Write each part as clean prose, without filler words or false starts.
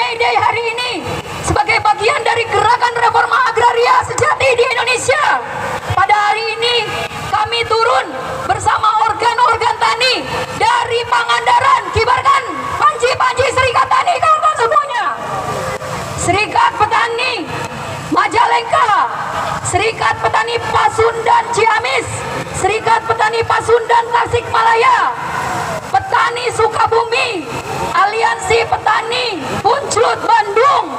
May Day hari ini sebagai bagian dari gerakan reforma agraria sejati di Indonesia. Pada hari ini kami turun bersama organ-organ tani dari Pangandaran, kibarkan panji-panji Serikat Tani kawan-kawan semuanya. Serikat Petani Majalengka, Serikat Petani Pasundan Ciamis, Serikat Petani Pasundan Tasikmalaya, Petani Sukabumi, Aliansi Petani Punclut Bandung,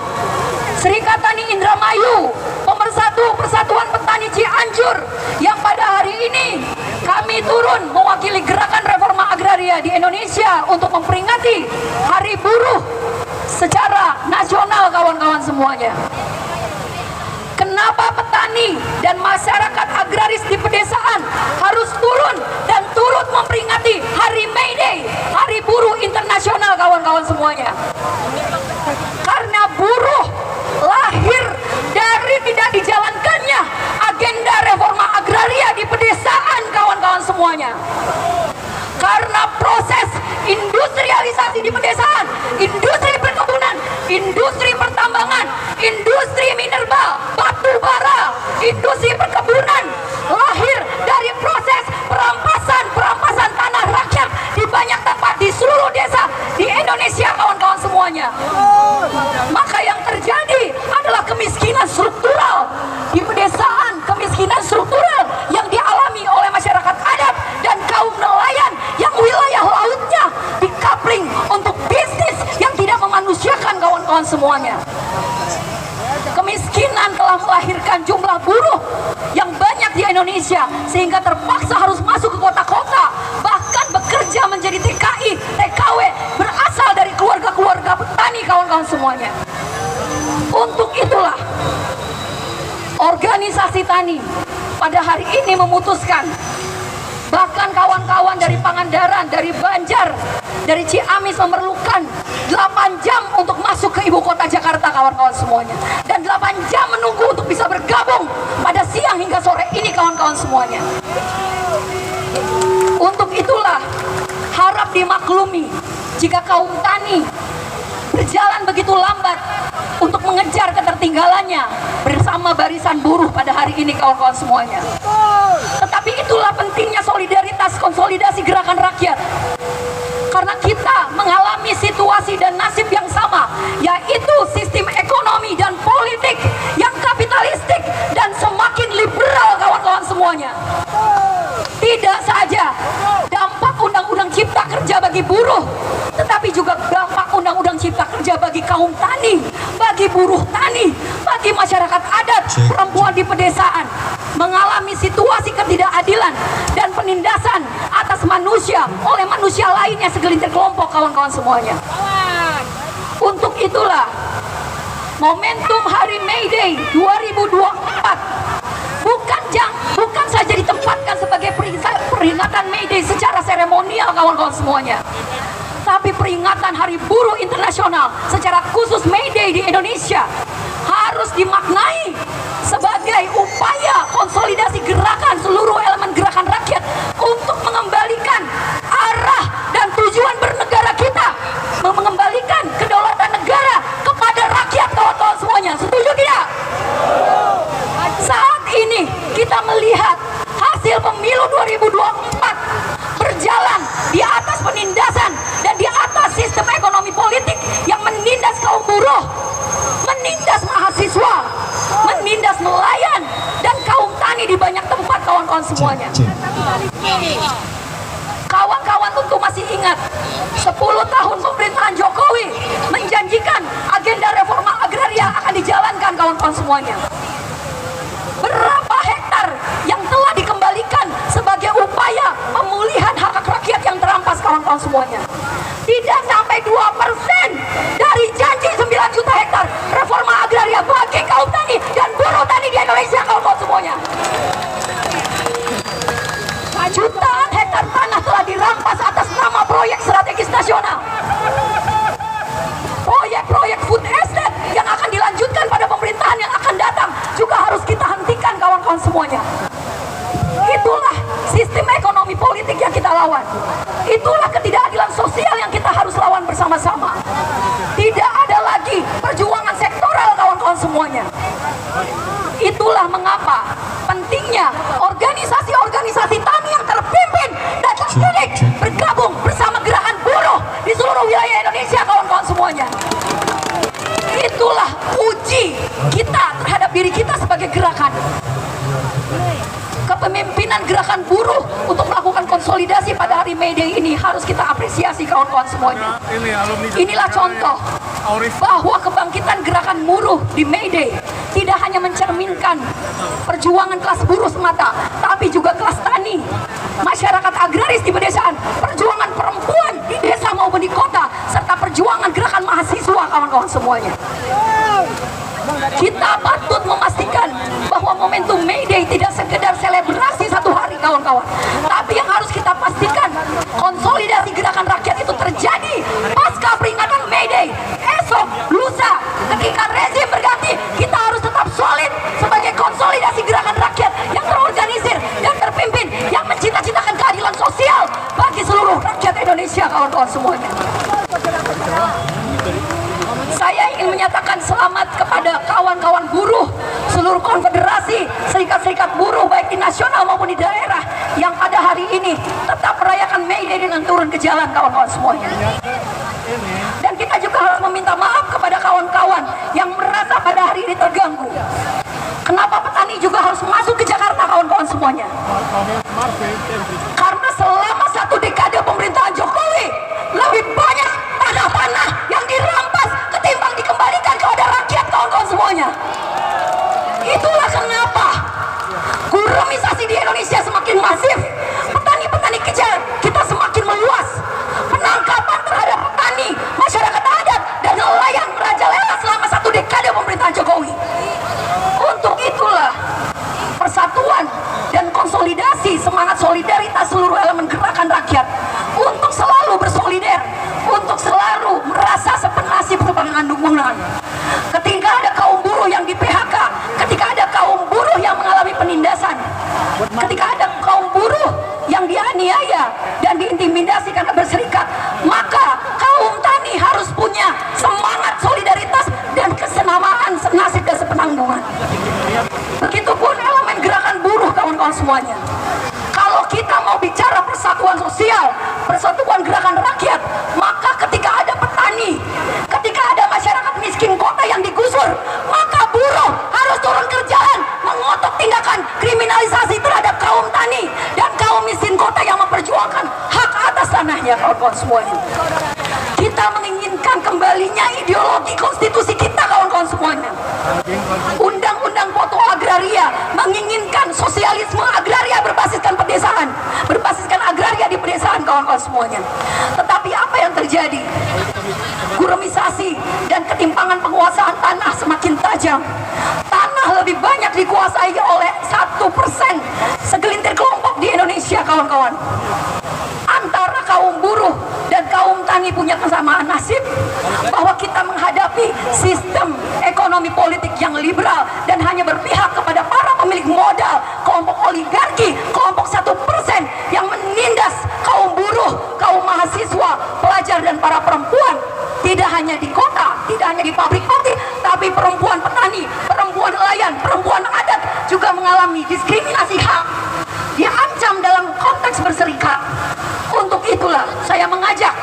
Serikat Tani Indramayu, Pemersatu Persatuan Petani Cianjur, yang pada hari ini kami turun mewakili gerakan reforma agraria di Indonesia untuk memperingati Hari Buruh secara nasional kawan-kawan semuanya. Kenapa petani dan masyarakat agraris di pedesaan harus turun dan turut memperingati Hari May Day, Hari Buruh Internasional kawan-kawan semuanya? Karena buruh lahir dari tidak dijalankannya agenda reforma agraria di pedesaan kawan-kawan semuanya. Karena proses industrialisasi di pedesaan, industri perkebunan, industri pertambangan, industri mineral, batu bara, industri perkebunan lahir dari proses perampasan tanah rakyat di banyak tempat di seluruh desa di Indonesia kawan-kawan semuanya. Maka yang terjadi adalah kemiskinan struktural di pedesaan, kemiskinan struktural yang dialami oleh masyarakat adat dan kaum nelayan yang wilayah lautnya dikapling untuk bisnis yang tidak memanusiakan kawan-kawan semuanya. Kemiskinan telah melahirkan jumlah buruh yang banyak di Indonesia sehingga terpaksa harus masuk ke kota-kota, bahkan bekerja menjadi TKI, TKW berasal dari keluarga-keluarga petani kawan-kawan semuanya. Untuk itulah organisasi tani pada hari ini memutuskan, bahkan kawan-kawan dari Pangandaran, dari Banjar, dari Ciamis memerlukan 8 jam untuk masuk ke ibu kota Jakarta kawan-kawan semuanya, dan 8 jam menunggu untuk bisa bergabung pada siang hingga sore ini kawan-kawan semuanya. Untuk itulah harap dimaklumi jika kaum tani berjalan begitu lambat untuk mengejar ketertinggalannya bersama barisan buruh pada hari ini kawan-kawan semuanya. Tetapi itulah pentingnya solidaritas konsolidasi gerakan rakyat. Karena kita mengalami situasi dan nasib yang sama, yaitu sistem ekonomi dan politik yang kapitalistik dan semakin liberal kawan-kawan semuanya. Tidak saja dampak Undang-Undang Cipta Kerja bagi buruh, tetapi juga dampak Undang-Undang Cipta Kerja bagi kaum tani, bagi buruh tani, bagi masyarakat adat, perempuan di pedesaan, mengalami situasi ketidakadilan dan penindasan atas manusia oleh manusia lainnya segelintir kelompok kawan-kawan semuanya. Untuk itulah momentum Hari May Day 2024 bukan saja ditempatkan sebagai peringatan May Day secara seremonial kawan-kawan semuanya, tapi peringatan Hari Buruh Internasional secara khusus May Day di Indonesia harus dimaknai sebagai upaya konsolidasi gerakan seluruh elemen gerakan rakyat untuk mengembalikan arah dan tujuan bernegara kita, mengembalikan kedaulatan negara kepada rakyat kawan-kawan semuanya. Setuju tidak? Saat ini kita melihat hasil pemilu 2024 berjalan di atas penindasan dan di atas sistem ekonomi politik yang menindas kaum buruh, menindas mahasiswa, menindas nelayan dan kaum tani di banyak tempat kawan-kawan semuanya. Kawan-kawan tentu masih ingat 10 tahun pemerintahan Jokowi menjanjikan agenda reforma agraria akan dijalankan kawan-kawan semuanya. Berapa hektar yang telah dikembalikan sebagai upaya pemulihan hak rakyat yang terampas kawan-kawan semuanya? Tidak sampai 2% dari janji 9 juta hektar reforma agraria bagi kaum tani dan buruh tani di Indonesia kawan-kawan semuanya. Jutaan hektar tanah telah dirampas atas nama proyek strategis nasional. Proyek-proyek food estate yang akan dilanjutkan pada pemerintahan yang akan datang juga harus kita hentikan kawan-kawan semuanya. Itulah sistem ekonomi politik yang kita lawan. Itulah ketidakadilan sosial yang kita harus lawan bersama-sama. Tidak ada lagi bergabung bersama gerakan buruh di seluruh wilayah Indonesia, kawan-kawan semuanya. Itulah uji kita terhadap diri kita sebagai gerakan. Kepemimpinan gerakan buruh untuk melakukan konsolidasi pada hari May Day ini harus kita apresiasi, kawan-kawan semuanya. Inilah contoh bahwa kebangkitan gerakan buruh di May Day tidak hanya mencerminkan perjuangan kelas buruh semata, tapi juga kelas tani, masyarakat agraris di pedesaan, perjuangan perempuan di desa maupun di kota, serta perjuangan gerakan mahasiswa, kawan-kawan semuanya. Kita patut memastikan bahwa momentum May Day tidak sekedar selebrasi satu hari, kawan-kawan, tapi yang harus kita pastikan konsolidasi gerakan rakyat itu terjadi pasca peringatan May Day. Esok, lusa, ketika rezim berganti, kita harus tetap solid sebagai konsolidasi gerakan rakyat yang terorganisir dan terpimpin, yang mencita-citakan keadilan sosial bagi seluruh rakyat Indonesia, kawan-kawan semuanya. Saya ingin menyatakan selamat kepada kawan-kawan buruh, seluruh konfederasi, serikat-serikat buruh baik di nasional maupun di daerah yang pada hari ini tetap merayakan May Day dengan turun ke jalan, kawan-kawan semuanya. Dan kita juga harus meminta maaf kepada kawan-kawan yang merasa pada hari ini terganggu. Kenapa petani juga harus masuk ke Jakarta, kawan-kawan semuanya? Karena selama 1 dekade pemerintahan Jokowi, lebih banyak tanah-tanah yang dirampas ketimbang dikembalikan kepada rakyat, kawan-kawan semuanya. Itulah kenapa gurumisasi di Indonesia semakin masif, petani-petani kecil kita semakin meluas, penangkapan terhadap petani, masyarakat adat, dan nelayan merajalela selama 1 dekade pemerintahan Jokowi. Untuk itulah persatuan dan konsolidasi semangat solidaritas seluruh elemen gerakan rakyat untuk selalu bersolidar, untuk selalu merasa sepenasib sepenanggungan. Ketika ada kaum buruh yang di PHK, ketika ada kaum buruh yang mengalami penindasan, ketika ada kaum buruh yang dianiaya dan diintimidasi karena berserikat, maka kaum tani harus punya semangat solidaritas dan kesenamaan senasib dan sepenanggungan. Begitupun elemen gerakan buruh, kawan-kawan semuanya. Kalau kita mau bicara persatuan sosial, persatuan gerakan rakyat, maka ketika ada petani, ketika ada masyarakat miskin kota yang digusur, maka buruh harus turun ke jalan mengotok tindakan kriminalisasi terhadap kaum tani dan kaum miskin kota yang memperjuangkan hak atas tanahnya, kawan-kawan semuanya. Kita menginginkan kembalinya ideologi konstitusi kita, kawan-kawan semuanya. Undang-undang Poto Agraria menginginkan sosialisme agraria berbasiskan pedesaan, berbasiskan agraria di pedesaan, kawan-kawan semuanya. Tetapi apa yang terjadi? Gurumisasi dan ketimpangan penguasaan tanah semakin tajam. Tanah lebih banyak dikuasai oleh 1% segelintir kelompok di Indonesia, kawan-kawan. Antara kaum buruh dan kaum tani punya kesamaan nasib, bahwa kita menghadapi sistem ekonomi politik yang liberal dan hanya berpihak kepada para pemilik modal, kelompok oligarki, kelompok 1% yang menindas kaum buruh, kaum mahasiswa, pelajar dan para perempuan. Tidak hanya di kota, tidak hanya di pabrik-pabrik, tapi perempuan petani, perempuan nelayan, perempuan adat juga mengalami diskriminasi hak, diancam dalam konteks berserikat. Untuk itulah saya mengajak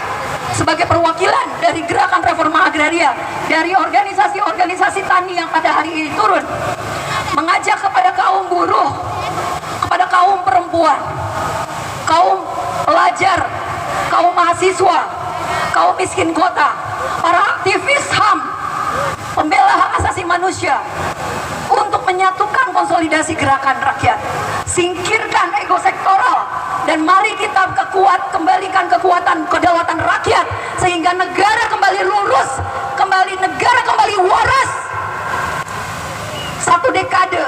sebagai perwakilan dari gerakan reforma agraria, dari organisasi-organisasi tani yang pada hari ini turun, mengajak kepada kaum buruh, kepada kaum perempuan, kaum pelajar, kaum mahasiswa, kaum miskin kota, para aktivis HAM, pembela hak asasi manusia, untuk menyatukan konsolidasi gerakan rakyat. Singkirkan ego sektoral dan mari kita kembalikan kekuatan kedaulatan rakyat sehingga negara kembali lurus, negara kembali waras. 1 dekade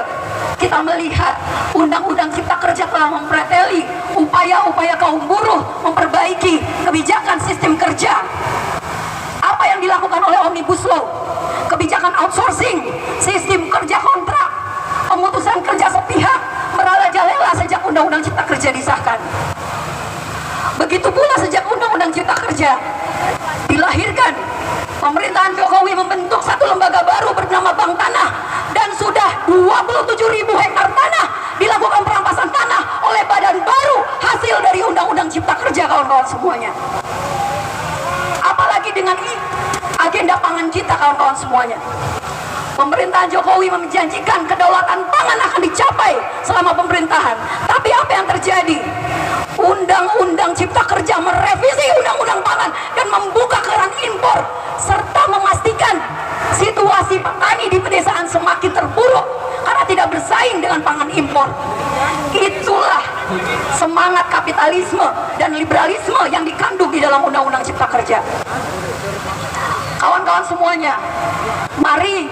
kita melihat undang-undang cipta kerja telah mempreteli upaya-upaya kaum buruh memperbaiki kebijakan sistem kerja. Apa yang dilakukan oleh Omnibus Law, kebijakan outsourcing, sistem kerja kontrak, pemutusan kerja sepihak, merajalela sejak undang-undang cipta kerja disahkan. Begitu pula sejak undang-undang cipta kerja dilahirkan, pemerintahan Jokowi membentuk satu lembaga baru bernama Bank Tanah, dan sudah 27.000 hektar tanah dilakukan perampasan tanah oleh badan baru hasil dari undang-undang cipta kerja. Kerja, kawan-kawan semuanya. Apalagi dengan agenda pangan kita, kawan-kawan semuanya. Pemerintahan Jokowi menjanjikan kedaulatan pangan akan dicapai selama pemerintahan. Tapi apa yang terjadi? Undang-undang Cipta Kerja merevisi undang-undang pangan dan membuka keran impor serta memastikan situasi petani di pedesaan semakin terpuruk karena tidak bersaing dengan pangan impor. Itulah semangat kapitalisme dan liberalisme yang dikandung di dalam undang-undang Cipta Kerja. Kawan-kawan semuanya, mari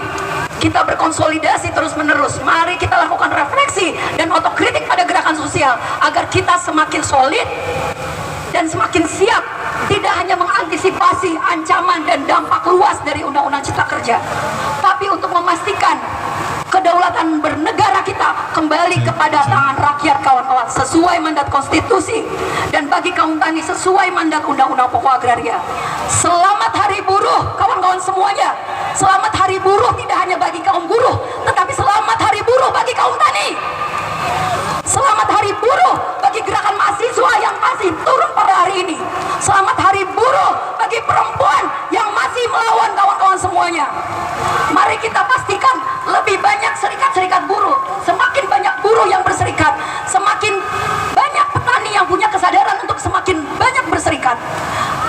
kita berkonsolidasi terus-menerus. Mari kita lakukan refleksi dan otokritik pada gerakan sosial agar kita semakin solid dan semakin siap, tidak hanya mengantisipasi ancaman dan dampak luas dari Undang-Undang Cipta Kerja, tapi untuk memastikan kedaulatan bernegara kita kembali kepada tangan rakyat, kawan-kawan, sesuai mandat konstitusi, dan bagi kaum tani sesuai mandat Undang-Undang Pokok Agraria. Selamat Hari Buruh, kawan-kawan semuanya. Selamat Hari Buruh tidak hanya bagi kaum buruh, tetapi selamat Hari Buruh bagi kaum tani. Selamat Hari Buruh bagi gerakan mahasiswa yang masih turun pada hari ini. Selamat Hari Buruh bagi perempuan yang masih melawan, kawan-kawan semuanya. Mari kita pastikan lebih banyak serikat-serikat buruh. Semakin banyak buruh yang berserikat, semakin banyak petani yang punya kesadaran untuk semakin banyak berserikat.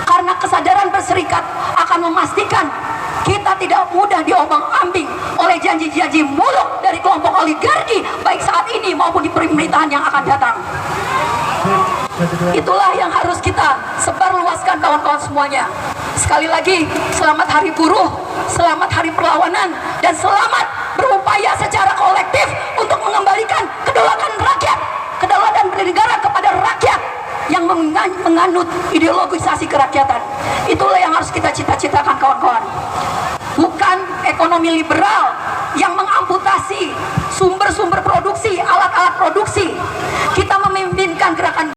Karena kesadaran berserikat akan memastikan kita tidak mudah diombang-ambing oleh janji-janji muluk dari kelompok oligarki, baik saat ini maupun di pemerintahan yang akan datang. Itulah yang harus kita sebarluaskan, kawan-kawan semuanya. Sekali lagi, selamat Hari Buruh, selamat Hari Perlawanan, dan selamat berupaya secara kolektif untuk mengembalikan kedaulatan rakyat, kedaulatan bernegara kepada rakyat yang menganut ideologisasi kerakyatan. Itulah yang harus kita cita-citakan, kawan-kawan. Bukan ekonomi liberal yang mengamputasi sumber-sumber produksi, alat-alat produksi. Kita memimpinkan gerakan